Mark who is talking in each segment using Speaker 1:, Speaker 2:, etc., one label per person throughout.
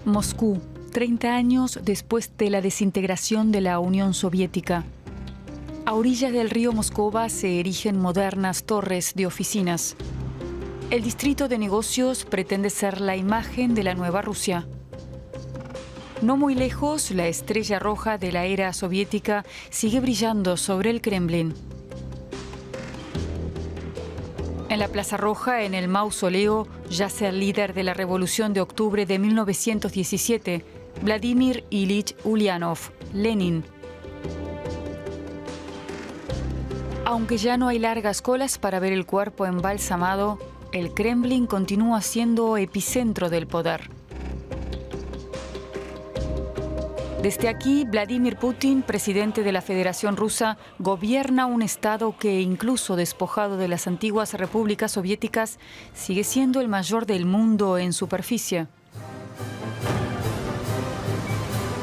Speaker 1: Moscú, 30 años después de la desintegración de la Unión Soviética. A orillas del río Moscova se erigen modernas torres de oficinas. El distrito de negocios pretende ser la imagen de la nueva Rusia. No muy lejos, la estrella roja de la era soviética sigue brillando sobre el Kremlin. En la Plaza Roja, en el mausoleo, yace el líder de la Revolución de Octubre de 1917, Vladimir Ilich Ulyanov, Lenin. Aunque ya no hay largas colas para ver el cuerpo embalsamado, el Kremlin continúa siendo epicentro del poder. Desde aquí, Vladimir Putin, presidente de la Federación Rusa, gobierna un Estado que, incluso despojado de las antiguas repúblicas soviéticas, sigue siendo el mayor del mundo en superficie.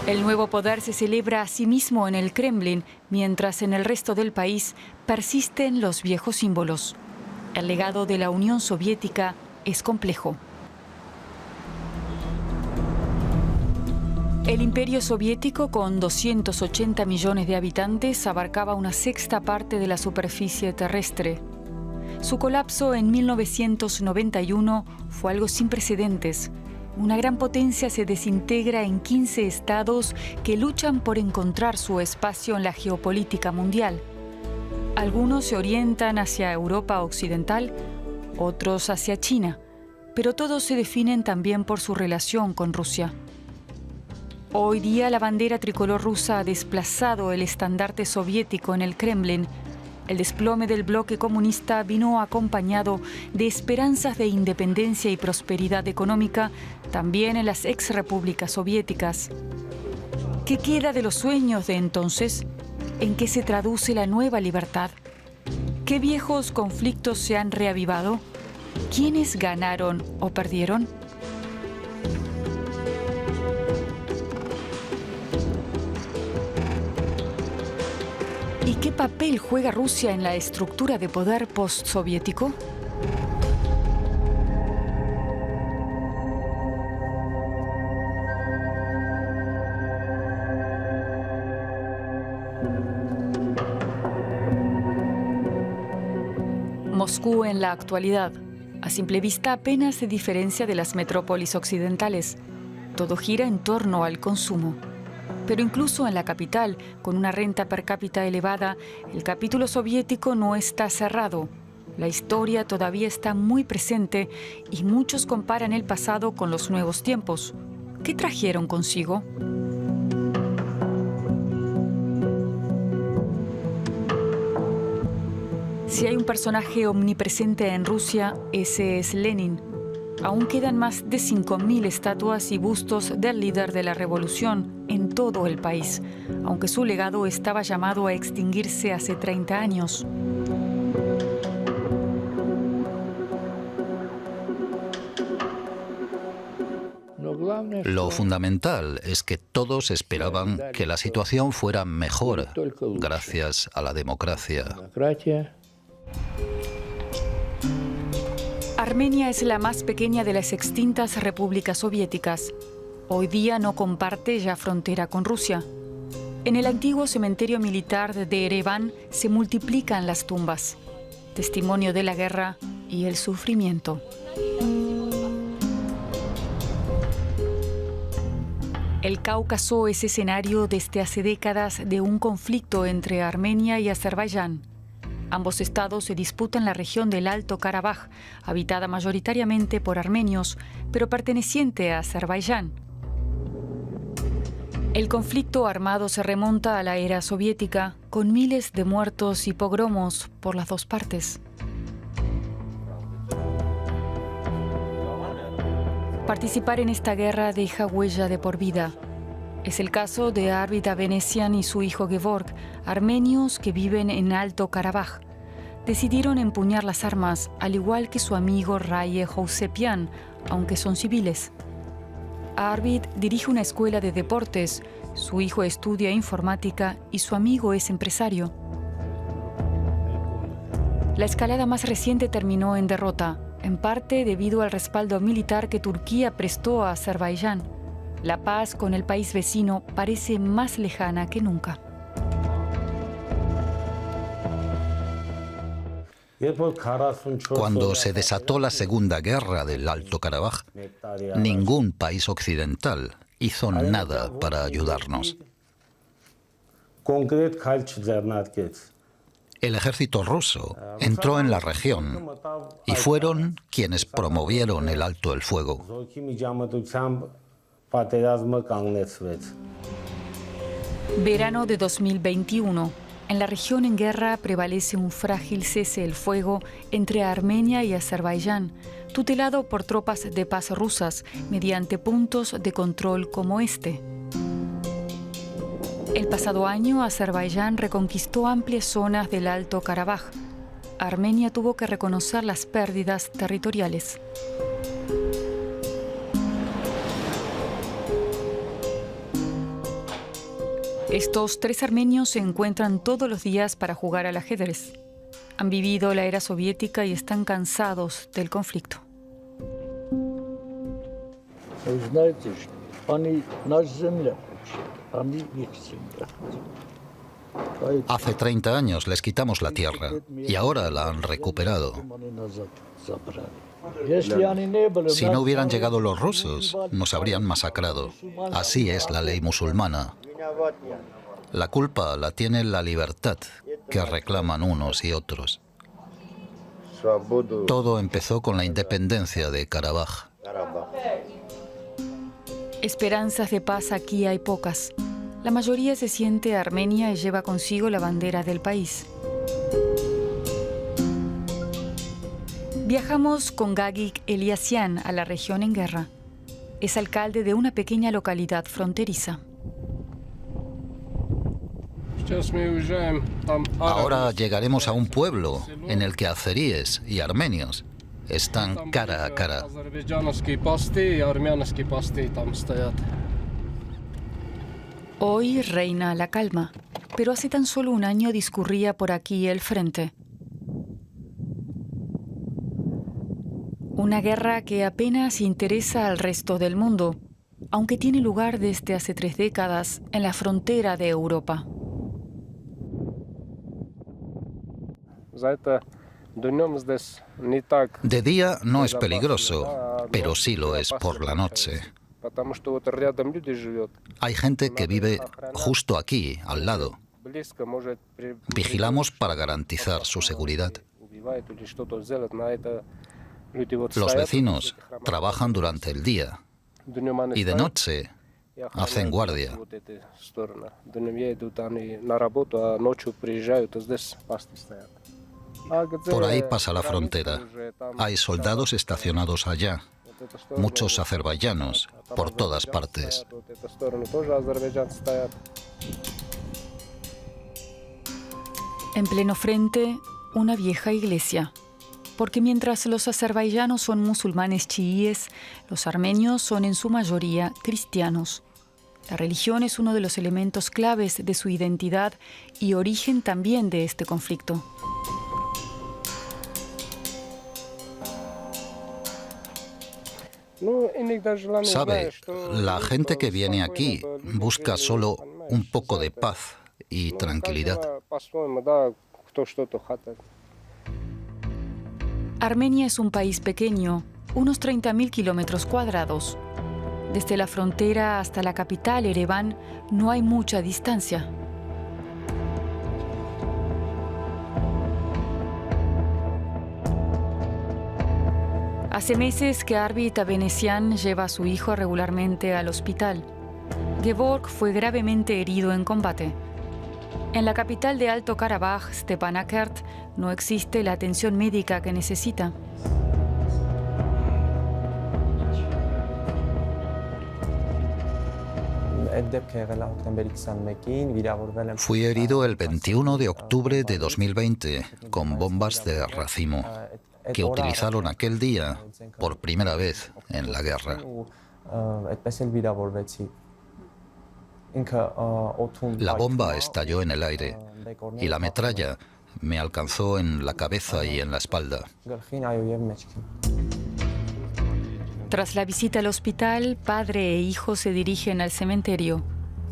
Speaker 1: El nuevo poder se celebra a sí mismo en el Kremlin, mientras en el resto del país persisten los viejos símbolos. El legado de la Unión Soviética es complejo. El Imperio Soviético, con 280 millones de habitantes, abarcaba una sexta parte de la superficie terrestre. Su colapso en 1991 fue algo sin precedentes. Una gran potencia se desintegra en 15 estados que luchan por encontrar su espacio en la geopolítica mundial. Algunos se orientan hacia Europa Occidental, otros hacia China, pero todos se definen también por su relación con Rusia. Hoy día la bandera tricolor rusa ha desplazado el estandarte soviético en el Kremlin. El desplome del bloque comunista vino acompañado de esperanzas de independencia y prosperidad económica también en las exrepúblicas soviéticas. ¿Qué queda de los sueños de entonces? ¿En qué se traduce la nueva libertad? ¿Qué viejos conflictos se han reavivado? ¿Quiénes ganaron o perdieron? ¿Y qué papel juega Rusia en la estructura de poder postsoviético? Moscú en la actualidad, a simple vista, apenas se diferencia de las metrópolis occidentales. Todo gira en torno al consumo. Pero incluso en la capital, con una renta per cápita elevada, el capítulo soviético no está cerrado. La historia todavía está muy presente y muchos comparan el pasado con los nuevos tiempos. ¿Qué trajeron consigo? Si hay un personaje omnipresente en Rusia, ese es Lenin. Aún quedan más de 5.000 estatuas y bustos del líder de la revolución en todo el país, aunque su legado estaba llamado a extinguirse hace 30 años.
Speaker 2: Lo fundamental es que todos esperaban que la situación fuera mejor gracias a la democracia.
Speaker 1: Armenia es la más pequeña de las extintas repúblicas soviéticas. Hoy día no comparte ya frontera con Rusia. En el antiguo cementerio militar de Ereván se multiplican las tumbas, testimonio de la guerra y el sufrimiento. El Cáucaso es escenario desde hace décadas de un conflicto entre Armenia y Azerbaiyán. Ambos estados se disputan la región del Alto Karabaj, habitada mayoritariamente por armenios, pero perteneciente a Azerbaiyán. El conflicto armado se remonta a la era soviética, con miles de muertos y pogromos por las dos partes. Participar en esta guerra deja huella de por vida. Es el caso de Arvid Avenesian y su hijo Gevorg, armenios que viven en Alto Karabaj. Decidieron empuñar las armas, al igual que su amigo Raye Housepian, aunque son civiles. Arvid dirige una escuela de deportes, su hijo estudia informática y su amigo es empresario. La escalada más reciente terminó en derrota, en parte debido al respaldo militar que Turquía prestó a Azerbaiyán. La paz con el país vecino parece más lejana que nunca.
Speaker 2: Cuando se desató la Segunda Guerra del Alto Karabaj, ningún país occidental hizo nada para ayudarnos. El ejército ruso entró en la región y fueron quienes promovieron el alto el fuego.
Speaker 1: Verano de 2021. En la región en guerra prevalece un frágil cese el fuego entre Armenia y Azerbaiyán, tutelado por tropas de paz rusas mediante puntos de control como este. El pasado año, Azerbaiyán reconquistó amplias zonas del Alto Karabaj. Armenia tuvo que reconocer las pérdidas territoriales. Estos tres armenios se encuentran todos los días para jugar al ajedrez. Han vivido la era soviética y están cansados del conflicto.
Speaker 2: Hace 30 años les quitamos la tierra y ahora la han recuperado. Si no hubieran llegado los rusos, nos habrían masacrado. Así es la ley musulmana. La culpa la tiene la libertad que reclaman unos y otros. Todo empezó con la independencia de Karabaj.
Speaker 1: Esperanzas de paz aquí hay pocas. La mayoría se siente armenia y lleva consigo la bandera del país. Viajamos con Gagik Eliasyan a la región en guerra. Es alcalde de una pequeña localidad fronteriza.
Speaker 2: Ahora llegaremos a un pueblo en el que azeríes y armenios están cara a cara.
Speaker 1: Hoy reina la calma, pero hace tan solo un año discurría por aquí el frente. Una guerra que apenas interesa al resto del mundo, aunque tiene lugar desde hace 3 décadas en la frontera de Europa.
Speaker 2: De día no es peligroso, pero sí lo es por la noche. Hay gente que vive justo aquí, al lado. Vigilamos para garantizar su seguridad. Los vecinos trabajan durante el día y de noche hacen guardia. Por ahí pasa la frontera. Hay soldados estacionados allá, muchos azerbaiyanos, por todas partes.
Speaker 1: En pleno frente, una vieja iglesia. Porque mientras los azerbaiyanos son musulmanes chiíes, los armenios son en su mayoría cristianos. La religión es uno de los elementos claves de su identidad y origen también de este conflicto.
Speaker 2: Sabe, la gente que viene aquí busca solo un poco de paz y tranquilidad.
Speaker 1: Armenia es un país pequeño, unos 30.000 kilómetros cuadrados. Desde la frontera hasta la capital, Ereván, no hay mucha distancia. Hace meses que Arvid Avenesian lleva a su hijo regularmente al hospital. Gevorg fue gravemente herido en combate. En la capital de Alto Karabaj, Stepanakert, no existe la atención médica que necesita.
Speaker 2: Fui herido el 21 de octubre de 2020 con bombas de racimo que utilizaron aquel día por primera vez en la guerra. La bomba estalló en el aire y la metralla me alcanzó en la cabeza y en la espalda.
Speaker 1: Tras la visita al hospital, padre e hijo se dirigen al cementerio.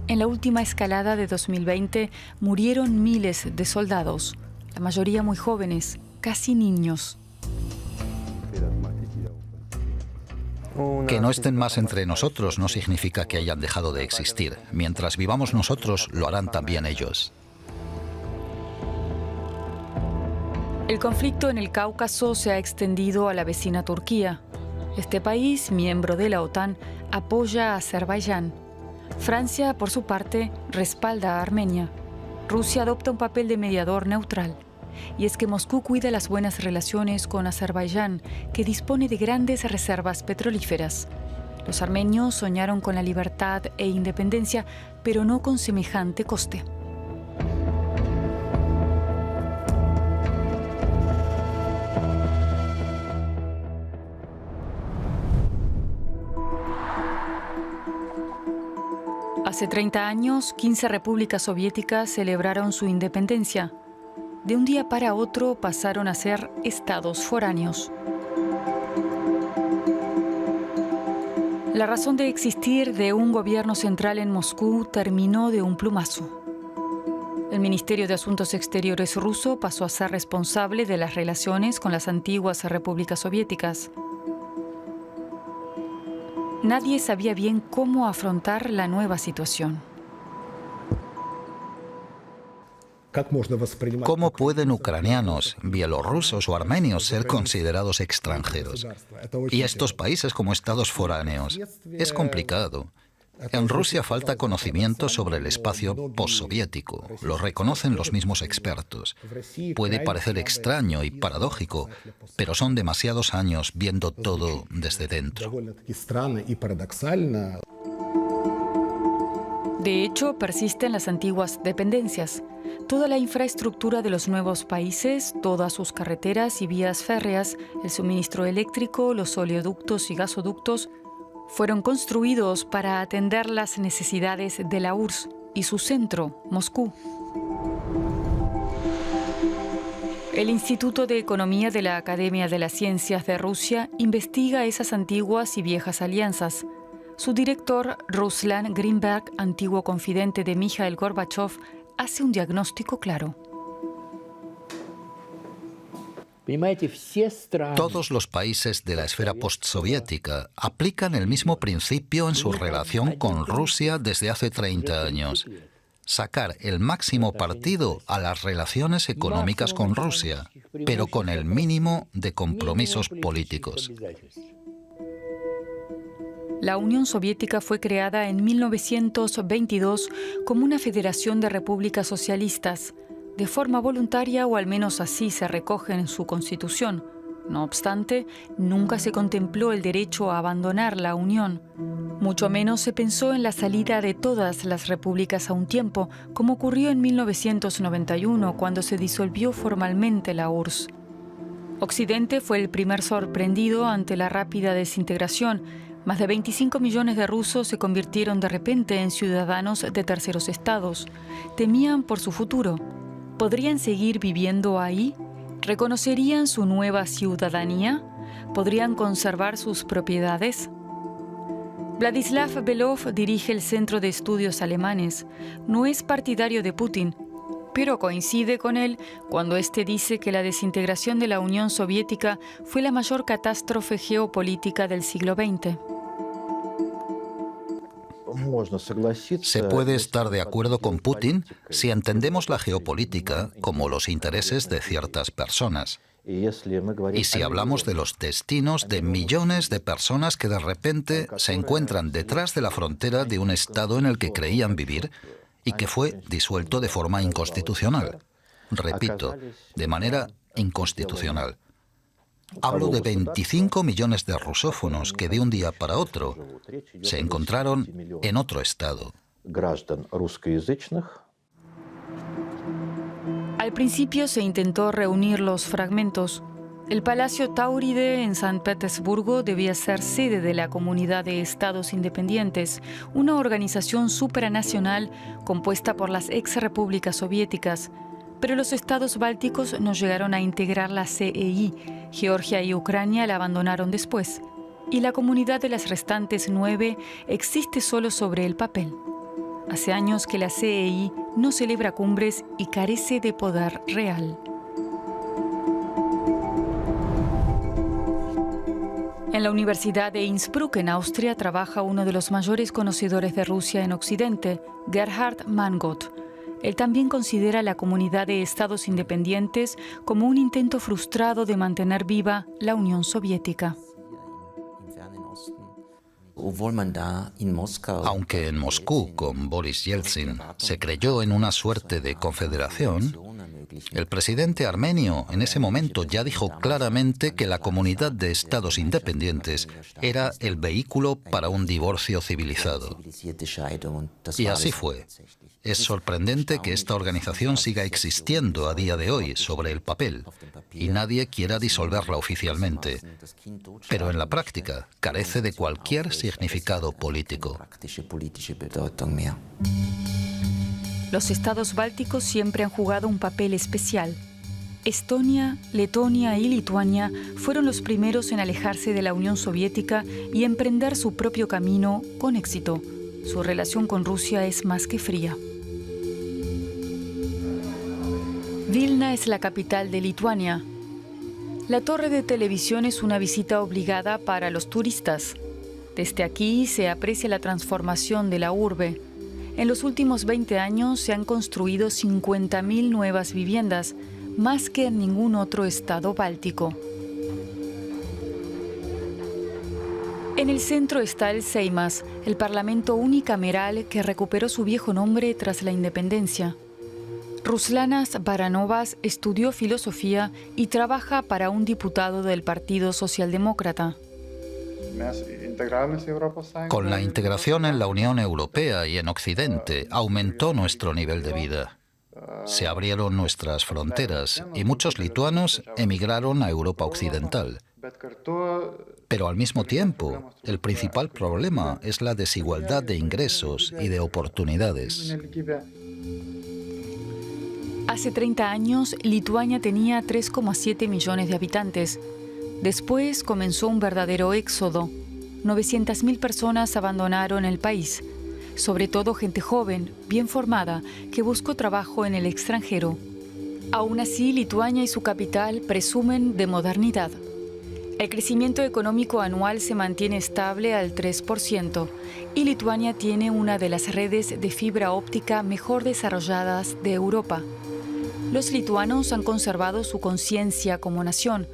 Speaker 1: En la última escalada de 2020 murieron miles de soldados, la mayoría muy jóvenes, casi niños.
Speaker 2: Que no estén más entre nosotros no significa que hayan dejado de existir. Mientras vivamos nosotros, lo harán también ellos.
Speaker 1: El conflicto en el Cáucaso se ha extendido a la vecina Turquía. Este país, miembro de la OTAN, apoya a Azerbaiyán. Francia, por su parte, respalda a Armenia. Rusia adopta un papel de mediador neutral. Y es que Moscú cuida las buenas relaciones con Azerbaiyán, que dispone de grandes reservas petrolíferas. Los armenios soñaron con la libertad e independencia, pero no con semejante coste. Hace 30 años, 15 repúblicas soviéticas celebraron su independencia. De un día para otro pasaron a ser estados foráneos. La razón de existir de un gobierno central en Moscú terminó de un plumazo. El Ministerio de Asuntos Exteriores ruso pasó a ser responsable de las relaciones con las antiguas repúblicas soviéticas. Nadie sabía bien cómo afrontar la nueva situación.
Speaker 2: ¿Cómo pueden ucranianos, bielorrusos o armenios ser considerados extranjeros? Y estos países como estados foráneos. Es complicado. En Rusia falta conocimiento sobre el espacio postsoviético. Lo reconocen los mismos expertos. Puede parecer extraño y paradójico, pero son demasiados años viendo todo desde dentro.
Speaker 1: De hecho, persisten las antiguas dependencias. Toda la infraestructura de los nuevos países, todas sus carreteras y vías férreas, el suministro eléctrico, los oleoductos y gasoductos, fueron construidos para atender las necesidades de la URSS y su centro, Moscú. El Instituto de Economía de la Academia de las Ciencias de Rusia investiga esas antiguas y viejas alianzas. Su director, Ruslan Grinberg, antiguo confidente de Mikhail Gorbachev, hace un diagnóstico claro.
Speaker 2: Todos los países de la esfera postsoviética aplican el mismo principio en su relación con Rusia desde hace 30 años. Sacar el máximo partido a las relaciones económicas con Rusia, pero con el mínimo de compromisos políticos.
Speaker 1: La Unión Soviética fue creada en 1922 como una federación de repúblicas socialistas, de forma voluntaria, o al menos así se recoge en su constitución. No obstante, nunca se contempló el derecho a abandonar la Unión. Mucho menos se pensó en la salida de todas las repúblicas a un tiempo, como ocurrió en 1991, cuando se disolvió formalmente la URSS. Occidente fue el primer sorprendido ante la rápida desintegración. Más de 25 millones de rusos se convirtieron de repente en ciudadanos de terceros estados. Temían por su futuro. ¿Podrían seguir viviendo ahí? ¿Reconocerían su nueva ciudadanía? ¿Podrían conservar sus propiedades? Vladislav Belov dirige el Centro de Estudios Alemanes. No es partidario de Putin, pero coincide con él cuando éste dice que la desintegración de la Unión Soviética fue la mayor catástrofe geopolítica del siglo XX.
Speaker 2: Se puede estar de acuerdo con Putin si entendemos la geopolítica como los intereses de ciertas personas. Y si hablamos de los destinos de millones de personas que de repente se encuentran detrás de la frontera de un estado en el que creían vivir y que fue disuelto de forma inconstitucional. Repito, de manera inconstitucional. Hablo de 25 millones de rusófonos que de un día para otro se encontraron en otro estado.
Speaker 1: Al principio se intentó reunir los fragmentos. El Palacio Tauride en San Petersburgo debía ser sede de la Comunidad de Estados Independientes, una organización supranacional compuesta por las ex-repúblicas soviéticas. Pero los estados bálticos no llegaron a integrar la CEI. Georgia y Ucrania la abandonaron después. y la comunidad de las restantes 9 existe solo sobre el papel. Hace años que la CEI no celebra cumbres y carece de poder real. En la Universidad de Innsbruck, en Austria, trabaja uno de los mayores conocedores de Rusia en Occidente, Gerhard Mangot. Él también considera la comunidad de estados independientes como un intento frustrado de mantener viva la Unión Soviética.
Speaker 2: Aunque en Moscú, con Boris Yeltsin, se creyó en una suerte de confederación, el presidente armenio en ese momento ya dijo claramente que la comunidad de estados independientes era el vehículo para un divorcio civilizado. Y así fue. Es sorprendente que esta organización siga existiendo a día de hoy sobre el papel y nadie quiera disolverla oficialmente, pero en la práctica carece de cualquier significado político.
Speaker 1: Los estados bálticos siempre han jugado un papel especial. Estonia, Letonia y Lituania fueron los primeros en alejarse de la Unión Soviética y emprender su propio camino con éxito. Su relación con Rusia es más que fría. Vilna es la capital de Lituania. La torre de televisión es una visita obligada para los turistas. Desde aquí se aprecia la transformación de la urbe. En los últimos 20 años se han construido 50.000 nuevas viviendas, más que en ningún otro estado báltico. En el centro está el Seimas, el parlamento unicameral que recuperó su viejo nombre tras la independencia. Ruslanas Baranovas estudió filosofía y trabaja para un diputado del Partido Socialdemócrata.
Speaker 2: Con la integración en la Unión Europea y en Occidente, aumentó nuestro nivel de vida. Se abrieron nuestras fronteras y muchos lituanos emigraron a Europa Occidental. Pero al mismo tiempo, el principal problema es la desigualdad de ingresos y de oportunidades.
Speaker 1: Hace 30 años, Lituania tenía 3,7 millones de habitantes. Después comenzó un verdadero éxodo. 900.000 personas abandonaron el país, sobre todo gente joven, bien formada, que buscó trabajo en el extranjero. Aún así, Lituania y su capital presumen de modernidad. El crecimiento económico anual se mantiene estable al 3% y Lituania tiene una de las redes de fibra óptica mejor desarrolladas de Europa. Los lituanos han conservado su conciencia como nación.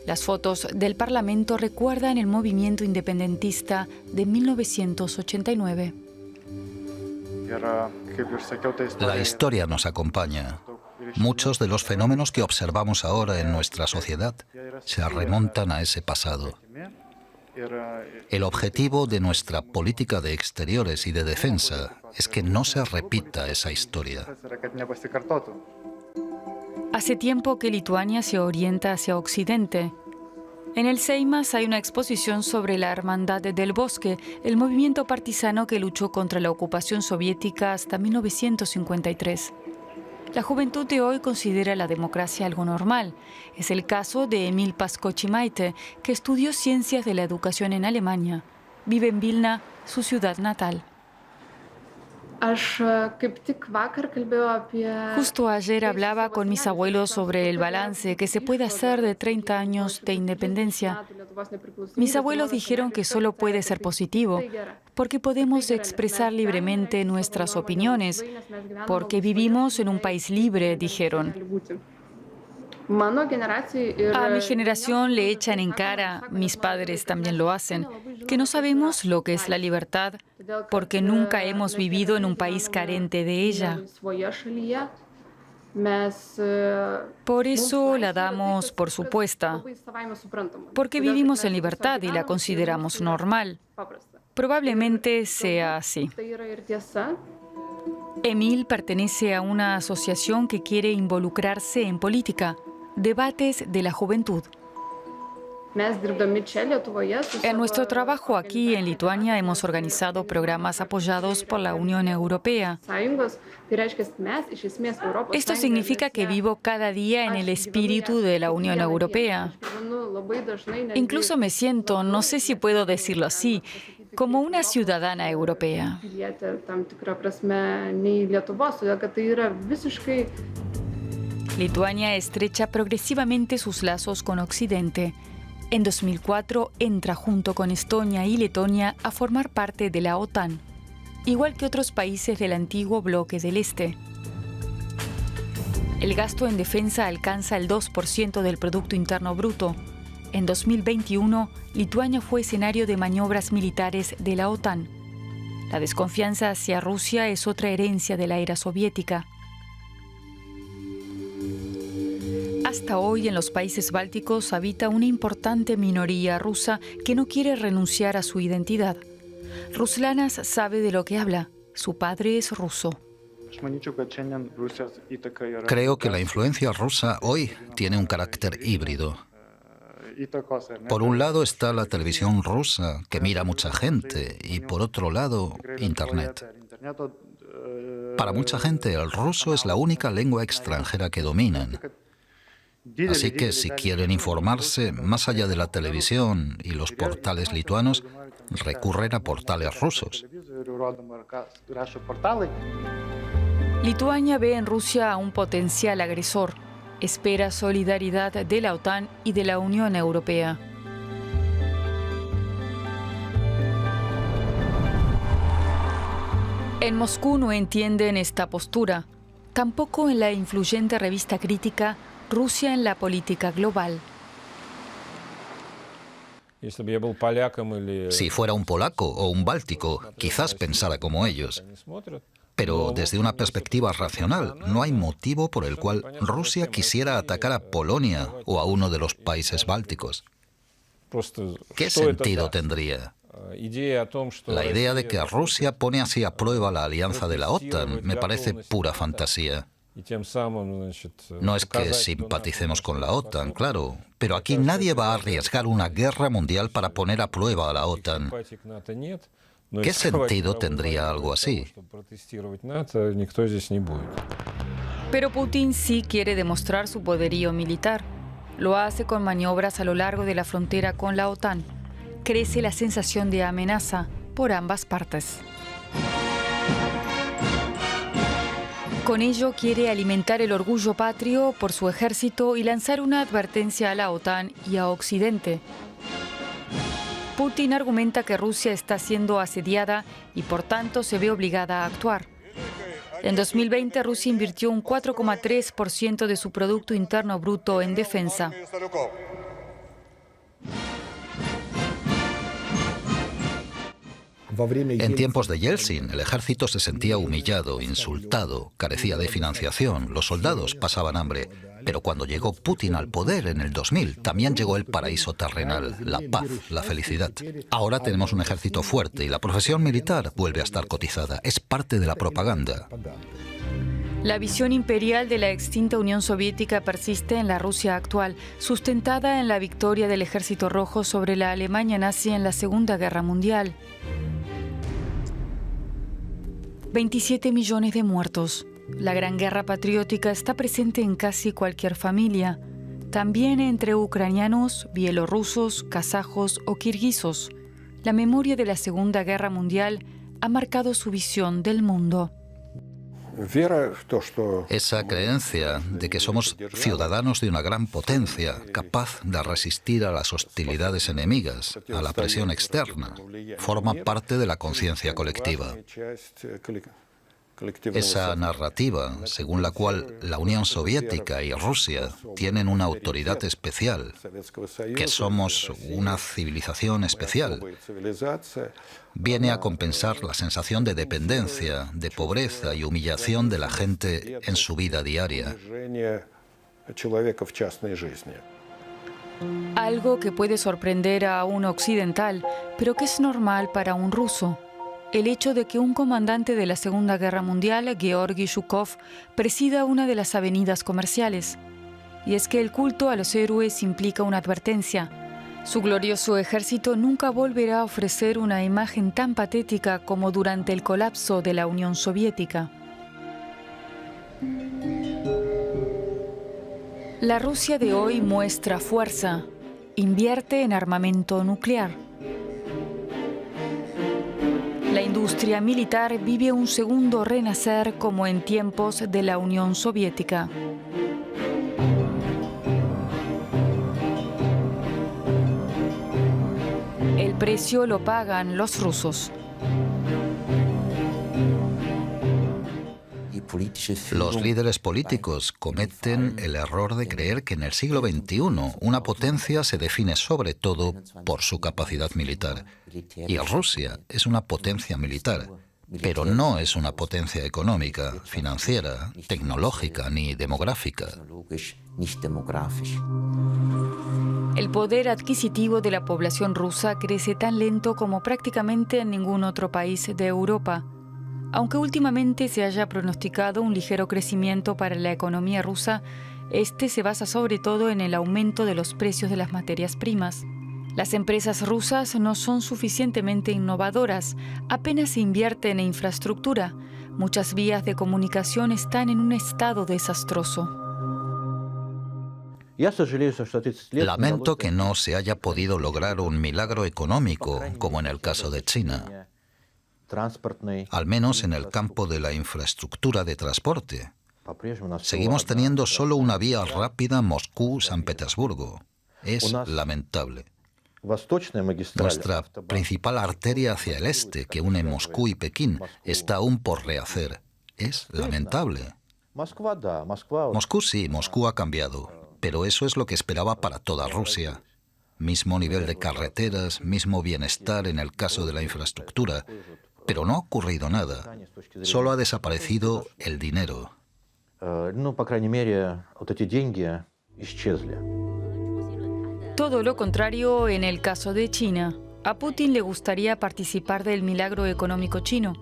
Speaker 1: Las fotos del Parlamento recuerdan el movimiento independentista de 1989.
Speaker 2: La historia nos acompaña. Muchos de los fenómenos que observamos ahora en nuestra sociedad se remontan a ese pasado. El objetivo de nuestra política de exteriores y de defensa es que no se repita esa historia.
Speaker 1: Hace tiempo que Lituania se orienta hacia Occidente. En el Seimas hay una exposición sobre la Hermandad del Bosque, el movimiento partisano que luchó contra la ocupación soviética hasta 1953. La juventud de hoy considera la democracia algo normal. Es el caso de Emil Paskochimaite, que estudió ciencias de la educación en Alemania. Vive en Vilna, su ciudad natal. Justo ayer hablaba con mis abuelos sobre el balance que se puede hacer de 30 años de independencia. Mis abuelos dijeron que solo puede ser positivo, porque podemos expresar libremente nuestras opiniones, porque vivimos en un país libre, dijeron. A mi generación le echan en cara, mis padres también lo hacen, que no sabemos lo que es la libertad porque nunca hemos vivido en un país carente de ella. Por eso la damos por supuesta, porque vivimos en libertad y la consideramos normal. Probablemente sea así. Emil pertenece a una asociación que quiere involucrarse en política. Debates de la Juventud. En nuestro trabajo aquí en Lituania hemos organizado programas apoyados por la Unión Europea. Esto significa que vivo cada día en el espíritu de la Unión Europea. Incluso me siento, no sé si puedo decirlo así, como una ciudadana europea. Lituania estrecha progresivamente sus lazos con Occidente. En 2004 entra junto con Estonia y Letonia a formar parte de la OTAN, igual que otros países del antiguo bloque del Este. El gasto en defensa alcanza el 2% del Producto Interno Bruto. En 2021, Lituania fue escenario de maniobras militares de la OTAN. La desconfianza hacia Rusia es otra herencia de la era soviética. Hasta hoy en los países bálticos habita una importante minoría rusa que no quiere renunciar a su identidad. Ruslanas sabe de lo que habla. Su padre es ruso.
Speaker 2: Creo que la influencia rusa hoy tiene un carácter híbrido. Por un lado está la televisión rusa, que mira mucha gente, y por otro lado, Internet. Para mucha gente, el ruso es la única lengua extranjera que dominan. Así que si quieren informarse, más allá de la televisión y los portales lituanos, recurren a portales rusos.
Speaker 1: Lituania ve en Rusia a un potencial agresor. Espera solidaridad de la OTAN y de la Unión Europea. En Moscú no entienden esta postura. Tampoco en la influyente revista crítica Rusia en la política global.
Speaker 2: Si fuera un polaco o un báltico, quizás pensara como ellos. Pero desde una perspectiva racional, no hay motivo por el cual Rusia quisiera atacar a Polonia o a uno de los países bálticos. ¿Qué sentido tendría? La idea de que Rusia pone así a prueba la alianza de la OTAN me parece pura fantasía. No es que simpaticemos con la OTAN, claro, pero aquí nadie va a arriesgar una guerra mundial para poner a prueba a la OTAN. ¿Qué sentido tendría algo así?
Speaker 1: Pero Putin sí quiere demostrar su poderío militar. Lo hace con maniobras a lo largo de la frontera con la OTAN. Crece la sensación de amenaza por ambas partes. Con ello quiere alimentar el orgullo patrio por su ejército y lanzar una advertencia a la OTAN y a Occidente. Putin argumenta que Rusia está siendo asediada y por tanto se ve obligada a actuar. En 2020 Rusia invirtió un 4,3% de su Producto Interno Bruto en defensa.
Speaker 2: En tiempos de Yeltsin, el ejército se sentía humillado, insultado, carecía de financiación, los soldados pasaban hambre. Pero cuando llegó Putin al poder en el 2000, también llegó el paraíso terrenal, la paz, la felicidad. Ahora tenemos un ejército fuerte y la profesión militar vuelve a estar cotizada. Es parte de la propaganda.
Speaker 1: La visión imperial de la extinta Unión Soviética persiste en la Rusia actual, sustentada en la victoria del Ejército Rojo sobre la Alemania nazi en la Segunda Guerra Mundial. 27 millones de muertos. La Gran Guerra Patriótica está presente en casi cualquier familia, también entre ucranianos, bielorrusos, kazajos o kirguisos. La memoria de la Segunda Guerra Mundial ha marcado su visión del mundo.
Speaker 2: Esa creencia de que somos ciudadanos de una gran potencia, capaz de resistir a las hostilidades enemigas, a la presión externa, forma parte de la conciencia colectiva. Esa narrativa, según la cual la Unión Soviética y Rusia tienen una autoridad especial, que somos una civilización especial, viene a compensar la sensación de dependencia, de pobreza y humillación de la gente en su vida diaria.
Speaker 1: Algo que puede sorprender a un occidental, pero que es normal para un ruso. El hecho de que un comandante de la Segunda Guerra Mundial, Georgi Zhukov, presida una de las avenidas comerciales. Y es que el culto a los héroes implica una advertencia. Su glorioso ejército nunca volverá a ofrecer una imagen tan patética como durante el colapso de la Unión Soviética. La Rusia de hoy muestra fuerza, invierte en armamento nuclear. La industria militar vive un segundo renacer como en tiempos de la Unión Soviética. El precio lo pagan los rusos.
Speaker 2: Los líderes políticos cometen el error de creer que en el siglo XXI una potencia se define sobre todo por su capacidad militar. Y Rusia es una potencia militar, pero no es una potencia económica, financiera, tecnológica ni demográfica.
Speaker 1: El poder adquisitivo de la población rusa crece tan lento como prácticamente en ningún otro país de Europa. Aunque últimamente se haya pronosticado un ligero crecimiento para la economía rusa, este se basa sobre todo en el aumento de los precios de las materias primas. Las empresas rusas no son suficientemente innovadoras, apenas se invierte en infraestructura. Muchas vías de comunicación están en un estado desastroso.
Speaker 2: Lamento que no se haya podido lograr un milagro económico, como en el caso de China. Al menos en el campo de la infraestructura de transporte. Seguimos teniendo solo una vía rápida Moscú-San Petersburgo. Es lamentable. Nuestra principal arteria hacia el este, que une Moscú y Pekín, está aún por rehacer. Es lamentable. Moscú sí, Moscú ha cambiado, pero eso es lo que esperaba para toda Rusia. Mismo nivel de carreteras, mismo bienestar en el caso de la infraestructura. Pero no ha ocurrido nada. Solo ha desaparecido el dinero.
Speaker 1: Todo lo contrario en el caso de China. A Putin le gustaría participar del milagro económico chino.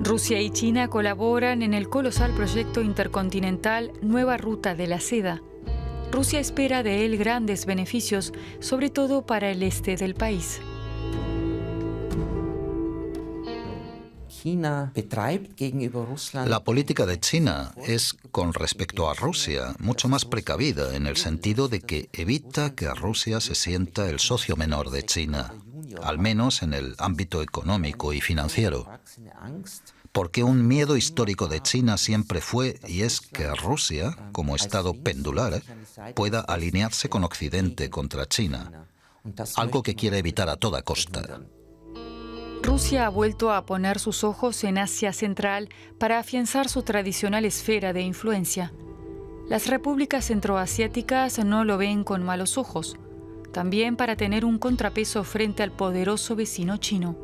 Speaker 1: Rusia y China colaboran en el colosal proyecto intercontinental Nueva Ruta de la Seda. Rusia espera de él grandes beneficios, sobre todo para el este del país.
Speaker 2: La política de China es, con respecto a Rusia, mucho más precavida en el sentido de que evita que Rusia se sienta el socio menor de China, al menos en el ámbito económico y financiero. Porque un miedo histórico de China siempre fue y es que Rusia, como estado pendular, pueda alinearse con Occidente contra China, algo que quiere evitar a toda costa.
Speaker 1: Rusia ha vuelto a poner sus ojos en Asia Central para afianzar su tradicional esfera de influencia. Las repúblicas centroasiáticas no lo ven con malos ojos, también para tener un contrapeso frente al poderoso vecino chino.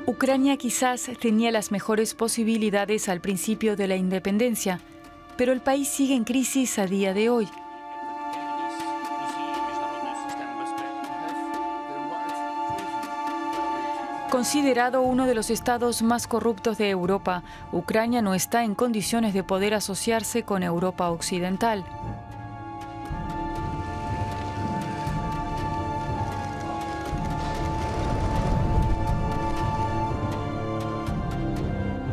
Speaker 1: Ucrania quizás tenía las mejores posibilidades al principio de la independencia, pero el país sigue en crisis a día de hoy. Considerado uno de los estados más corruptos de Europa, Ucrania no está en condiciones de poder asociarse con Europa occidental.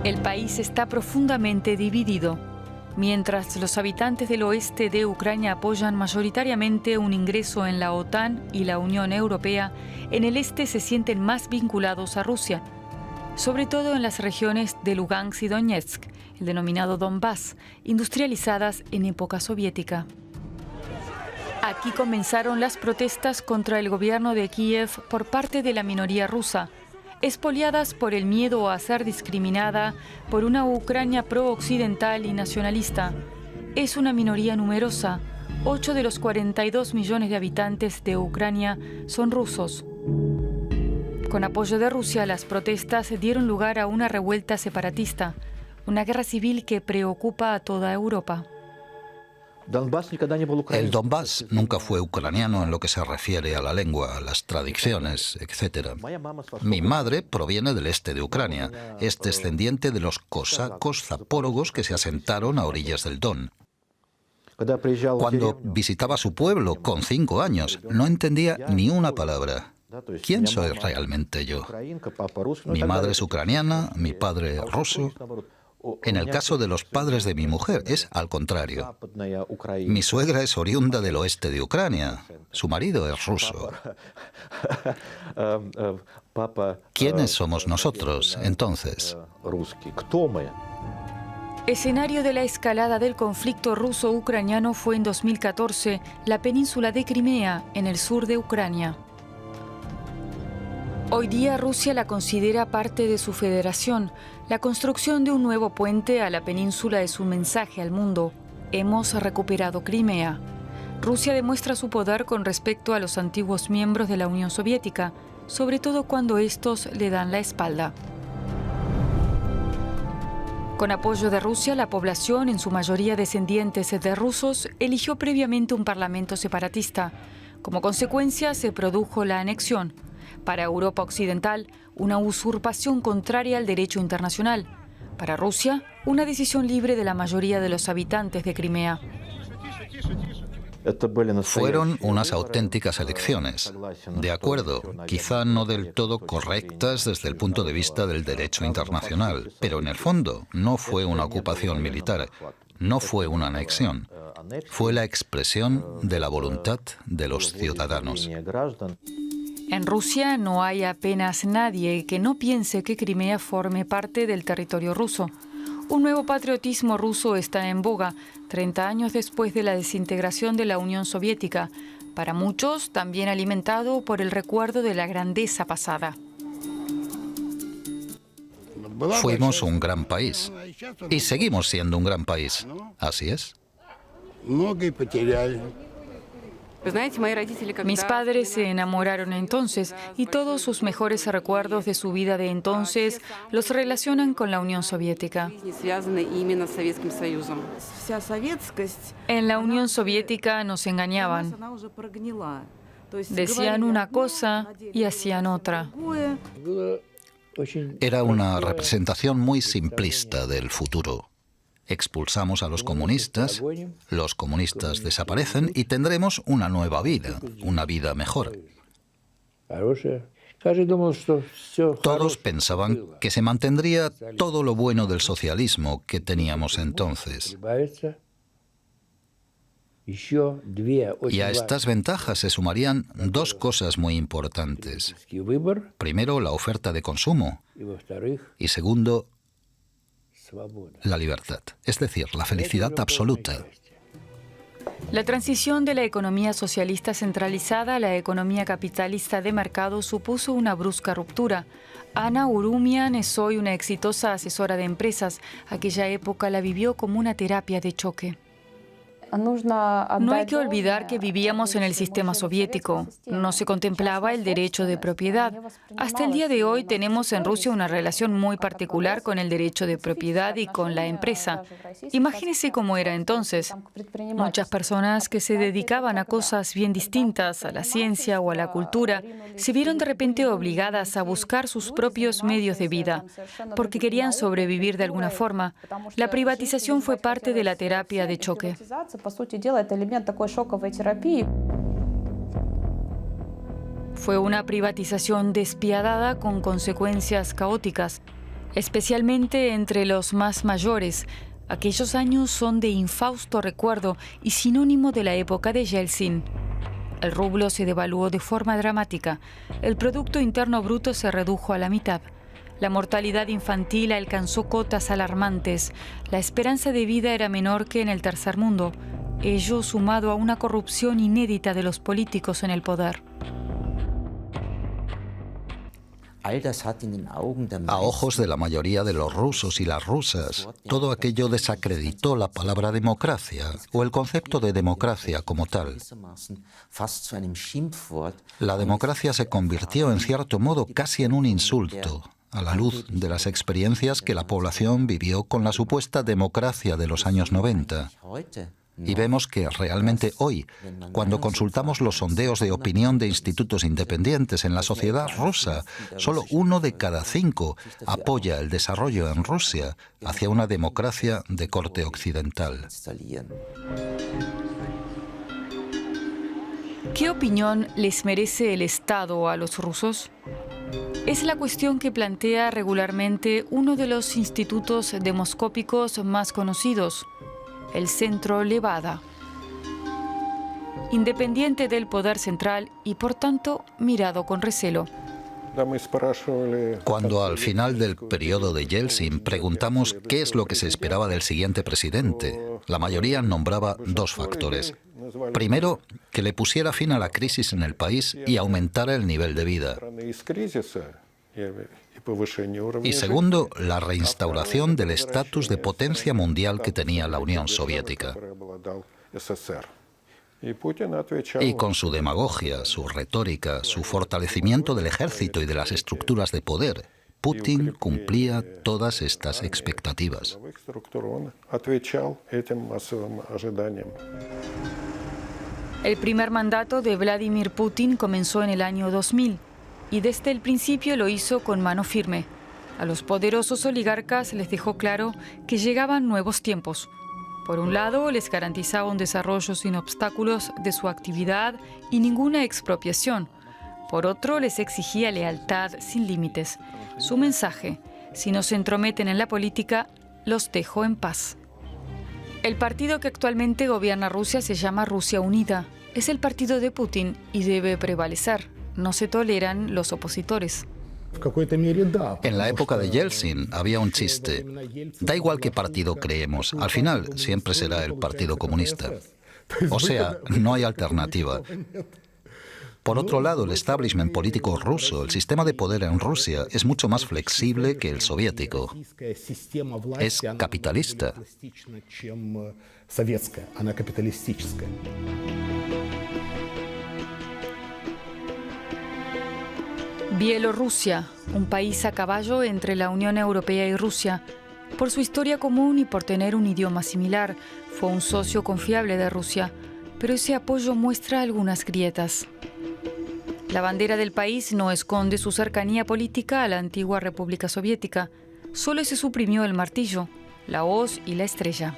Speaker 1: El país está profundamente dividido. Mientras los habitantes del oeste de Ucrania apoyan mayoritariamente un ingreso en la OTAN y la Unión Europea, en el este se sienten más vinculados a Rusia, sobre todo en las regiones de Lugansk y Donetsk, el denominado Donbass, industrializadas en época soviética. Aquí comenzaron las protestas contra el gobierno de Kiev por parte de la minoría rusa, expoliadas por el miedo a ser discriminada por una Ucrania pro-occidental y nacionalista. Es una minoría numerosa. 8 de los 42 millones de habitantes de Ucrania son rusos. Con apoyo de Rusia, las protestas dieron lugar a una revuelta separatista, una guerra civil que preocupa a toda Europa.
Speaker 2: El Donbass nunca fue ucraniano en lo que se refiere a la lengua, las tradiciones, etc. Mi madre proviene del este de Ucrania. Es descendiente de los cosacos zapórogos que se asentaron a orillas del Don. Cuando visitaba su pueblo con 5 años, no entendía ni una palabra. ¿Quién soy realmente yo? Mi madre es ucraniana, mi padre ruso. En el caso de los padres de mi mujer es al contrario. Mi suegra es oriunda del oeste de Ucrania. Su marido es ruso. ¿Quiénes somos nosotros, entonces?
Speaker 1: Escenario de la escalada del conflicto ruso-ucraniano fue en 2014 la península de Crimea, en el sur de Ucrania. Hoy día Rusia la considera parte de su federación. La construcción de un nuevo puente a la península es un mensaje al mundo. Hemos recuperado Crimea. Rusia demuestra su poder con respecto a los antiguos miembros de la Unión Soviética, sobre todo cuando estos le dan la espalda. Con apoyo de Rusia, la población, en su mayoría descendientes de rusos, eligió previamente un parlamento separatista. Como consecuencia, se produjo la anexión. Para Europa Occidental, una usurpación contraria al derecho internacional. Para Rusia, una decisión libre de la mayoría de los habitantes de Crimea.
Speaker 2: Fueron unas auténticas elecciones. De acuerdo, quizá no del todo correctas desde el punto de vista del derecho internacional, pero en el fondo no fue una ocupación militar, no fue una anexión. Fue la expresión de la voluntad de los ciudadanos.
Speaker 1: En Rusia no hay apenas nadie que no piense que Crimea forme parte del territorio ruso. Un nuevo patriotismo ruso está en boga, 30 años después de la desintegración de la Unión Soviética, para muchos también alimentado por el recuerdo de la grandeza pasada.
Speaker 2: Fuimos un gran país y seguimos siendo un gran país. Así es.
Speaker 1: Mis padres se enamoraron entonces y todos sus mejores recuerdos de su vida de entonces los relacionan con la Unión Soviética. En la Unión Soviética nos engañaban. Decían una cosa y hacían otra.
Speaker 2: Era una representación muy simplista del futuro. Expulsamos a los comunistas desaparecen y tendremos una nueva vida, una vida mejor. Todos pensaban que se mantendría todo lo bueno del socialismo que teníamos entonces. Y a estas ventajas se sumarían dos cosas muy importantes. Primero, la oferta de consumo. Y segundo, la libertad, es decir, la felicidad absoluta.
Speaker 1: La transición de la economía socialista centralizada a la economía capitalista de mercado supuso una brusca ruptura. Ana Urumian es hoy una exitosa asesora de empresas. Aquella época la vivió como una terapia de choque. No hay que olvidar que vivíamos en el sistema soviético. No se contemplaba el derecho de propiedad. Hasta el día de hoy tenemos en Rusia una relación muy particular con el derecho de propiedad y con la empresa. Imagínese cómo era entonces. Muchas personas que se dedicaban a cosas bien distintas, a la ciencia o a la cultura, se vieron de repente obligadas a buscar sus propios medios de vida, porque querían sobrevivir de alguna forma. La privatización fue parte de la terapia de choque. Fue una privatización despiadada con consecuencias caóticas, especialmente entre los más mayores. Aquellos años son de infausto recuerdo y sinónimo de la época de Yeltsin. El rublo se devaluó de forma dramática. El Producto Interno Bruto se redujo a la mitad. La mortalidad infantil alcanzó cotas alarmantes. La esperanza de vida era menor que en el tercer mundo. Ello sumado a una corrupción inédita de los políticos en el poder.
Speaker 2: A ojos de la mayoría de los rusos y las rusas, todo aquello desacreditó la palabra democracia o el concepto de democracia como tal. La democracia se convirtió en cierto modo casi en un insulto, a la luz de las experiencias que la población vivió con la supuesta democracia de los años 90. Y vemos que realmente hoy, cuando consultamos los sondeos de opinión de institutos independientes en la sociedad rusa, solo 1 de cada 5 apoya el desarrollo en Rusia hacia una democracia de corte occidental.
Speaker 1: ¿Qué opinión les merece el Estado a los rusos? Es la cuestión que plantea regularmente uno de los institutos demoscópicos más conocidos, el Centro Levada. Independiente del poder central y, por tanto, mirado con recelo.
Speaker 2: Cuando al final del periodo de Yeltsin preguntamos qué es lo que se esperaba del siguiente presidente, la mayoría nombraba 2 factores. Primero, que le pusiera fin a la crisis en el país y aumentara el nivel de vida. Y segundo, la reinstauración del estatus de potencia mundial que tenía la Unión Soviética. Y con su demagogia, su retórica, su fortalecimiento del ejército y de las estructuras de poder, Putin cumplía todas estas expectativas.
Speaker 1: El primer mandato de Vladimir Putin comenzó en el año 2000 y desde el principio lo hizo con mano firme. A los poderosos oligarcas les dejó claro que llegaban nuevos tiempos. Por un lado, les garantizaba un desarrollo sin obstáculos de su actividad y ninguna expropiación. Por otro, les exigía lealtad sin límites. Su mensaje: si no se entrometen en la política, los dejo en paz. El partido que actualmente gobierna Rusia se llama Rusia Unida. Es el partido de Putin y debe prevalecer. No se toleran los opositores.
Speaker 2: En la época de Yeltsin había un chiste. Da igual qué partido creemos, al final siempre será el Partido Comunista. O sea, no hay alternativa. Por otro lado, el establishment político ruso, el sistema de poder en Rusia, es mucho más flexible que el soviético. Es capitalista.
Speaker 1: Bielorrusia, un país a caballo entre la Unión Europea y Rusia. Por su historia común y por tener un idioma similar, fue un socio confiable de Rusia, pero ese apoyo muestra algunas grietas. La bandera del país no esconde su cercanía política a la antigua República Soviética. Solo se suprimió el martillo, la hoz y la estrella.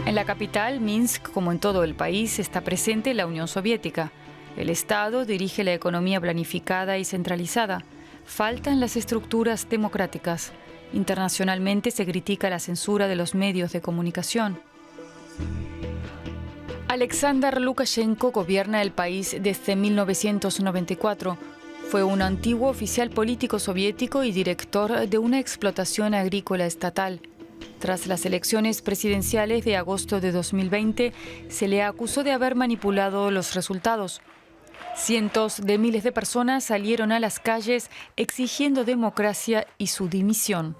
Speaker 1: En la capital, Minsk, como en todo el país, está presente la Unión Soviética. El Estado dirige la economía planificada y centralizada. Faltan las estructuras democráticas. Internacionalmente se critica la censura de los medios de comunicación. Alexander Lukashenko gobierna el país desde 1994. Fue un antiguo oficial político soviético y director de una explotación agrícola estatal. Tras las elecciones presidenciales de agosto de 2020, se le acusó de haber manipulado los resultados. Cientos de miles de personas salieron a las calles exigiendo democracia y su dimisión.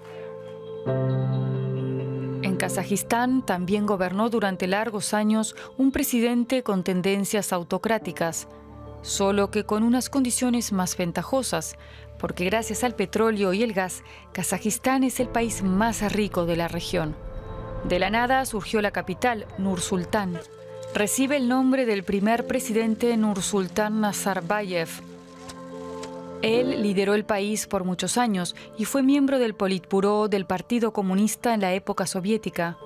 Speaker 1: En Kazajistán también gobernó durante largos años un presidente con tendencias autocráticas, solo que con unas condiciones más ventajosas, porque gracias al petróleo y el gas, Kazajistán es el país más rico de la región. De la nada surgió la capital, Nur-Sultán. Recibe el nombre del primer presidente Nursultán Nazarbayev. Él lideró el país por muchos años y fue miembro del Politburó del Partido Comunista en la época soviética.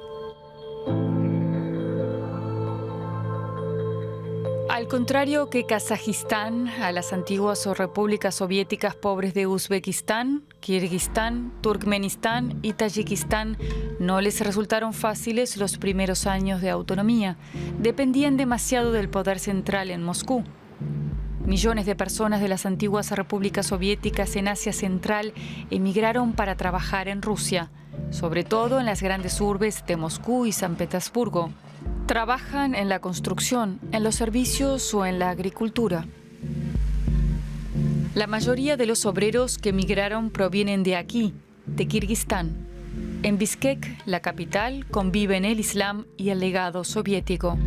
Speaker 1: Al contrario que Kazajistán, a las antiguas repúblicas soviéticas pobres de Uzbekistán, Kirguistán, Turkmenistán y Tayikistán no les resultaron fáciles los primeros años de autonomía. Dependían demasiado del poder central en Moscú. Millones de personas de las antiguas repúblicas soviéticas en Asia Central emigraron para trabajar en Rusia, sobre todo en las grandes urbes de Moscú y San Petersburgo. Trabajan en la construcción, en los servicios o en la agricultura. La mayoría de los obreros que emigraron provienen de aquí, de Kirguistán. En Bishkek, la capital, conviven el Islam y el legado soviético.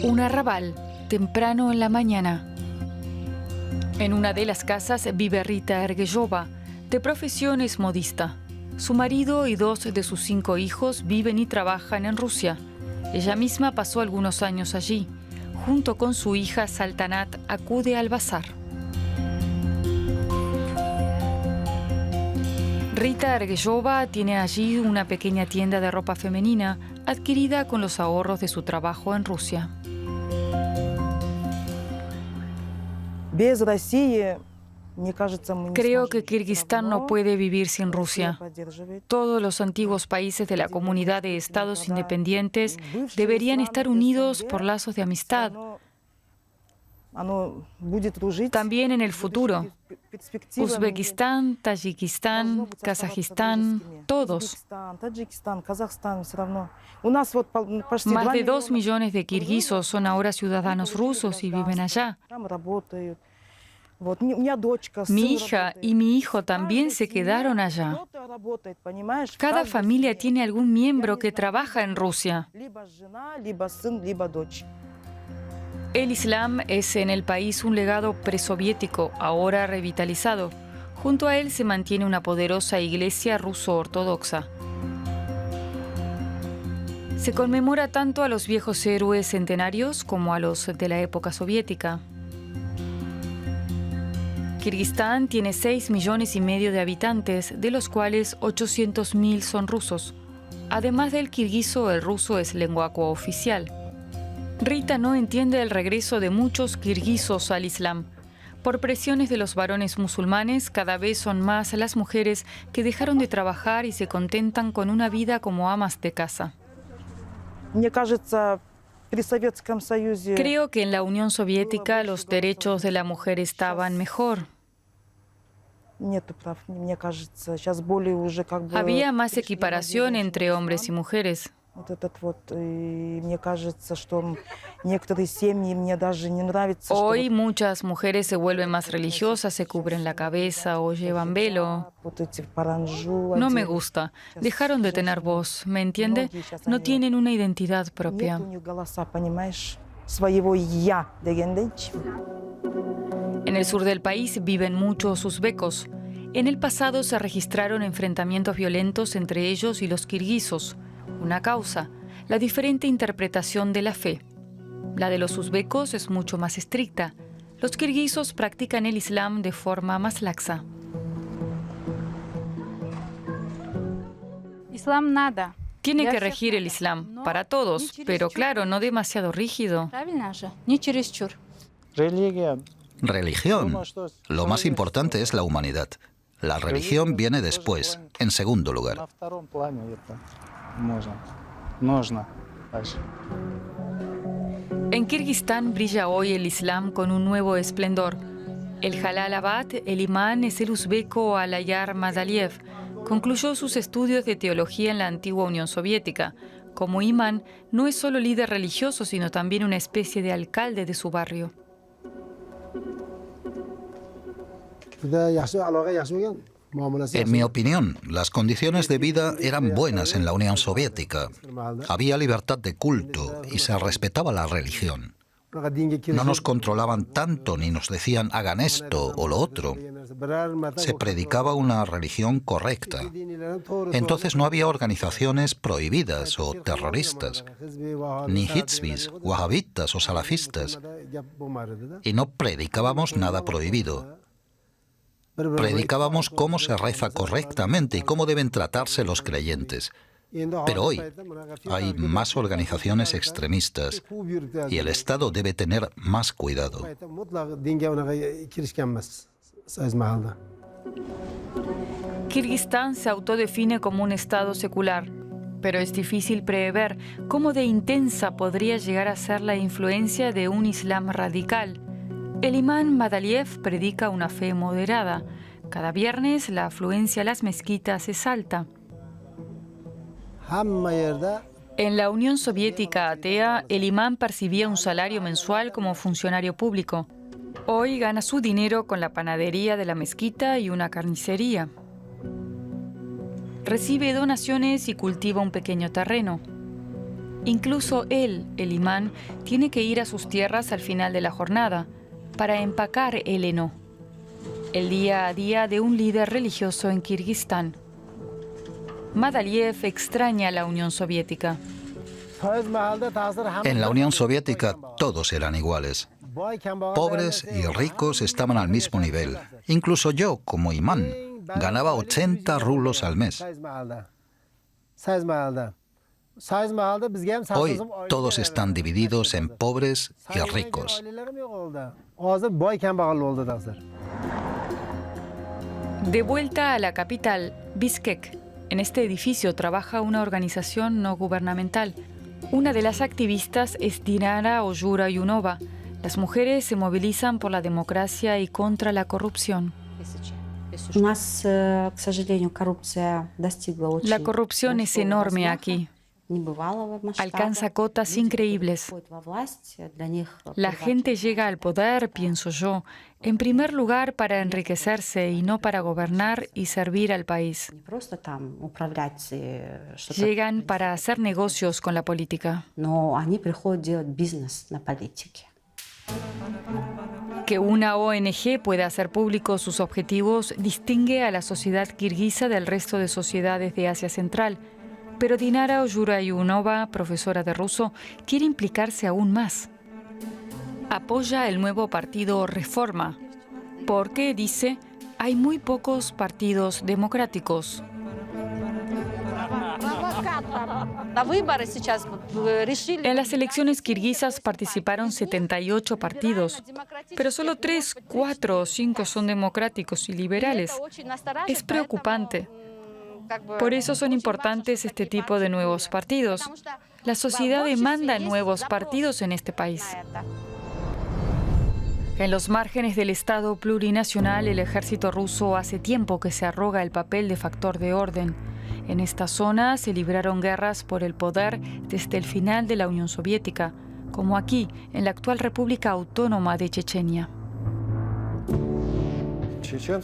Speaker 1: Un arrabal, temprano en la mañana. En una de las casas vive Rita Erguellova. De profesión es modista. Su marido y 2 de sus 5 hijos viven y trabajan en Rusia. Ella misma pasó algunos años allí. Junto con su hija Saltanat acude al bazar. Rita Ergeyova tiene allí una pequeña tienda de ropa femenina adquirida con los ahorros de su trabajo en Rusia. Creo que Kirguistán no puede vivir sin Rusia. Todos los antiguos países de la comunidad de estados independientes deberían estar unidos por lazos de amistad. También en el futuro. Uzbekistán, Tayikistán, Kazajistán, todos. Más de 2 millones de kirguisos son ahora ciudadanos rusos y viven allá. Mi hija y mi hijo también se quedaron allá. Cada familia tiene algún miembro que trabaja en Rusia. El Islam es en el país un legado presoviético, ahora revitalizado. Junto a él se mantiene una poderosa iglesia ruso-ortodoxa. Se conmemora tanto a los viejos héroes centenarios como a los de la época soviética. Kirguistán tiene 6,5 millones de habitantes, de los cuales 800.000 son rusos. Además del kirguiso, el ruso es lengua cooficial. Rita no entiende el regreso de muchos kirguisos al Islam. Por presiones de los varones musulmanes, cada vez son más las mujeres que dejaron de trabajar y se contentan con una vida como amas de casa. Creo que en la Unión Soviética los derechos de la mujer estaban mejor. Había más equiparación entre hombres y mujeres. Hoy muchas mujeres se vuelven más religiosas, se cubren la cabeza o llevan velo. No me gusta. Dejaron de tener voz, ¿me entiende? No tienen una identidad propia. En el sur del país viven muchos uzbecos. En el pasado se registraron enfrentamientos violentos entre ellos y los kirguisos. Una causa, la diferente interpretación de la fe. La de los uzbecos es mucho más estricta. Los kirguisos practican el Islam de forma más laxa.
Speaker 3: Islam nada.
Speaker 1: Tiene que regir el Islam para todos, pero claro, no demasiado rígido.
Speaker 2: Religión. Lo más importante es la humanidad. La religión viene después, en segundo lugar.
Speaker 1: En Kirguistán brilla hoy el Islam con un nuevo esplendor. El Jalalabad, el imán, es el uzbeco Alayar Madaliev. Concluyó sus estudios de teología en la antigua Unión Soviética. Como imán, no es solo líder religioso, sino también una especie de alcalde de su barrio.
Speaker 2: En mi opinión, las condiciones de vida eran buenas en la Unión Soviética. Había libertad de culto y se respetaba la religión. No nos controlaban tanto ni nos decían hagan esto o lo otro. Se predicaba una religión correcta. Entonces no había organizaciones prohibidas o terroristas, ni hizbis, wahabitas o salafistas. Y no predicábamos nada prohibido. Predicábamos cómo se reza correctamente y cómo deben tratarse los creyentes. Pero hoy hay más organizaciones extremistas y el Estado debe tener más cuidado.
Speaker 1: Kirguistán se autodefine como un Estado secular, pero es difícil prever cómo de intensa podría llegar a ser la influencia de un Islam radical. El imán Madaliev predica una fe moderada. Cada viernes la afluencia a las mezquitas es alta. En la Unión Soviética atea, el imán percibía un salario mensual como funcionario público. Hoy gana su dinero con la panadería de la mezquita y una carnicería. Recibe donaciones y cultiva un pequeño terreno. Incluso él, el imán, tiene que ir a sus tierras al final de la jornada para empacar el heno. el día a día de un líder religioso en Kirguistán. Madaliev extraña la Unión Soviética.
Speaker 2: En la Unión Soviética todos eran iguales. Pobres y ricos estaban al mismo nivel. Incluso yo, como imán, ganaba 80 rublos al mes. Hoy todos están divididos en pobres y ricos.
Speaker 1: De vuelta a la capital, Bishkek, en este edificio trabaja una organización no gubernamental. Una de las activistas es Dinara Oyura-Yunova. Las mujeres se movilizan por la democracia y contra la corrupción. La corrupción es enorme aquí. Alcanza cotas increíbles. La gente llega al poder, pienso yo, en primer lugar para enriquecerse y no para gobernar y servir al país. Llegan para hacer negocios con la política. Que una ONG pueda hacer públicos sus objetivos distingue a la sociedad kirguisa del resto de sociedades de Asia Central. Pero Dinara Oyura-Yunova, profesora de ruso, quiere implicarse aún más. Apoya el nuevo partido Reforma, porque, dice, hay muy pocos partidos democráticos. En las elecciones kirguisas participaron 78 partidos, pero solo 3, 4 o 5 son democráticos y liberales. Es preocupante. Por eso son importantes este tipo de nuevos partidos. La sociedad demanda nuevos partidos en este país. En los márgenes del Estado plurinacional, el ejército ruso hace tiempo que se arroga el papel de factor de orden. En esta zona se libraron guerras por el poder desde el final de la Unión Soviética, como aquí, en la actual República Autónoma de Chechenia.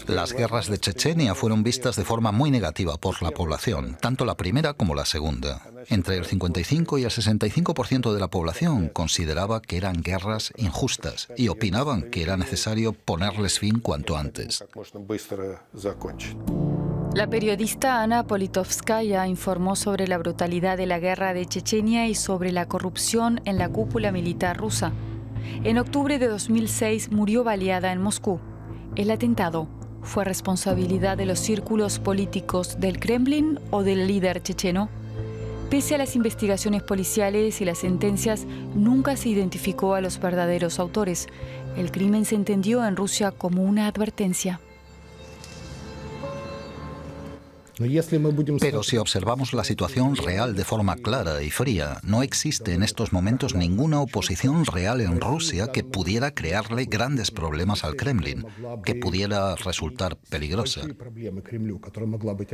Speaker 2: Las guerras de Chechenia fueron vistas de forma muy negativa por la población, tanto la primera como la segunda. Entre el 55 y el 65% de la población consideraba que eran guerras injustas y opinaban que era necesario ponerles fin cuanto antes.
Speaker 1: La periodista Ana Politovskaya informó sobre la brutalidad de la guerra de Chechenia y sobre la corrupción en la cúpula militar rusa. En octubre de 2006 murió baleada en Moscú. ¿El atentado fue responsabilidad de los círculos políticos del Kremlin o del líder checheno? Pese a las investigaciones policiales y las sentencias, nunca se identificó a los verdaderos autores. El crimen se entendió en Rusia como una advertencia.
Speaker 2: Pero si observamos la situación real de forma clara y fría, no existe en estos momentos ninguna oposición real en Rusia que pudiera crearle grandes problemas al Kremlin, que pudiera resultar peligrosa.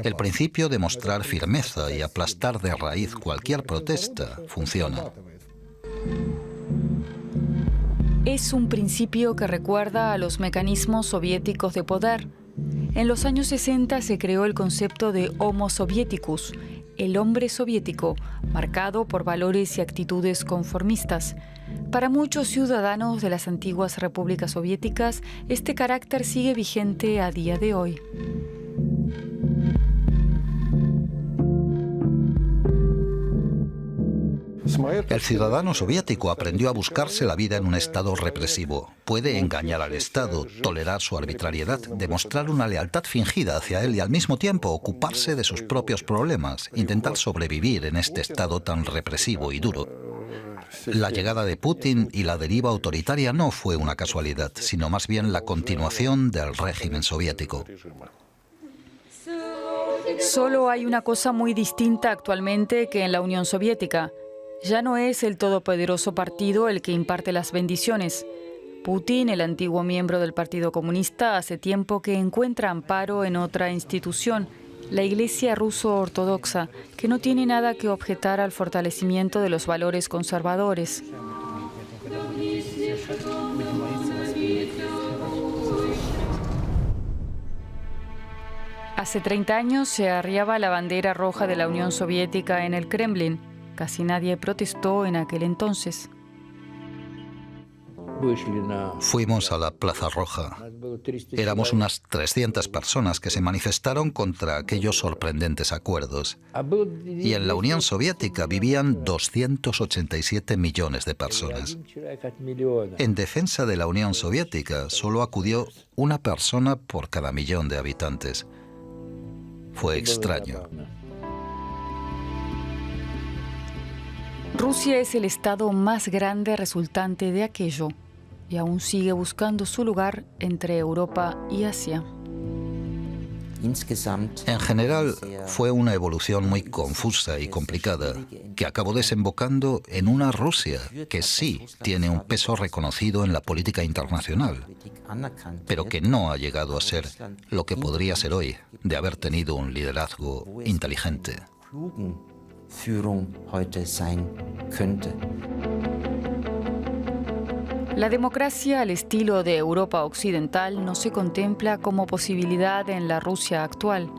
Speaker 2: El principio de mostrar firmeza y aplastar de raíz cualquier protesta funciona.
Speaker 1: Es un principio que recuerda a los mecanismos soviéticos de poder. En los años 60 se creó el concepto de Homo Sovieticus, el hombre soviético, marcado por valores y actitudes conformistas. Para muchos ciudadanos de las antiguas repúblicas soviéticas, este carácter sigue vigente a día de hoy.
Speaker 2: El ciudadano soviético aprendió a buscarse la vida en un Estado represivo. Puede engañar al Estado, tolerar su arbitrariedad, demostrar una lealtad fingida hacia él y al mismo tiempo ocuparse de sus propios problemas, intentar sobrevivir en este Estado tan represivo y duro. La llegada de Putin y la deriva autoritaria no fue una casualidad, sino más bien la continuación del régimen soviético.
Speaker 1: Solo hay una cosa muy distinta actualmente que en la Unión Soviética. Ya no es el todopoderoso partido el que imparte las bendiciones. Putin, el antiguo miembro del Partido Comunista, hace tiempo que encuentra amparo en otra institución, la Iglesia ruso-ortodoxa, que no tiene nada que objetar al fortalecimiento de los valores conservadores. Hace 30 años se arriaba la bandera roja de la Unión Soviética en el Kremlin. Casi nadie protestó en aquel entonces.
Speaker 2: Fuimos a la Plaza Roja. Éramos unas 300 personas que se manifestaron contra aquellos sorprendentes acuerdos. Y en la Unión Soviética vivían 287 millones de personas. En defensa de la Unión Soviética solo acudió una persona por cada millón de habitantes. Fue extraño.
Speaker 1: Rusia es el estado más grande resultante de aquello y aún sigue buscando su lugar entre Europa y Asia.
Speaker 2: En general, fue una evolución muy confusa y complicada, que acabó desembocando en una Rusia que sí tiene un peso reconocido en la política internacional, pero que no ha llegado a ser lo que podría ser hoy, de haber tenido un liderazgo inteligente.
Speaker 1: La democracia al estilo de Europa occidental no se contempla como posibilidad en la Rusia actual.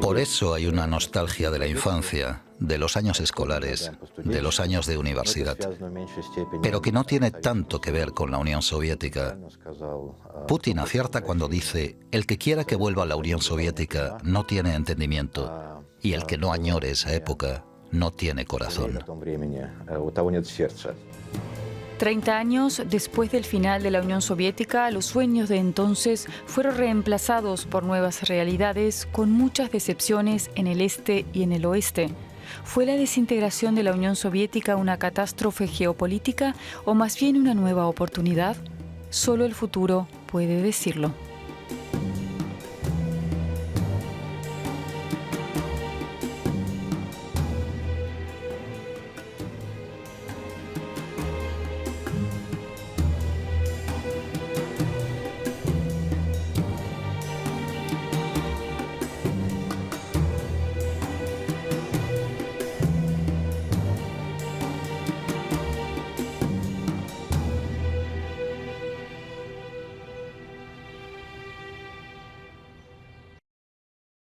Speaker 2: Por eso hay una nostalgia de la infancia, de los años escolares, de los años de universidad, pero que no tiene tanto que ver con la Unión Soviética. Putin acierta cuando dice: el que quiera que vuelva a la Unión Soviética no tiene entendimiento, y el que no añore esa época no tiene corazón.
Speaker 1: 30 años después del final de la Unión Soviética, los sueños de entonces fueron reemplazados por nuevas realidades con muchas decepciones en el este y en el oeste. ¿Fue la desintegración de la Unión Soviética una catástrofe geopolítica o más bien una nueva oportunidad? Solo el futuro puede decirlo.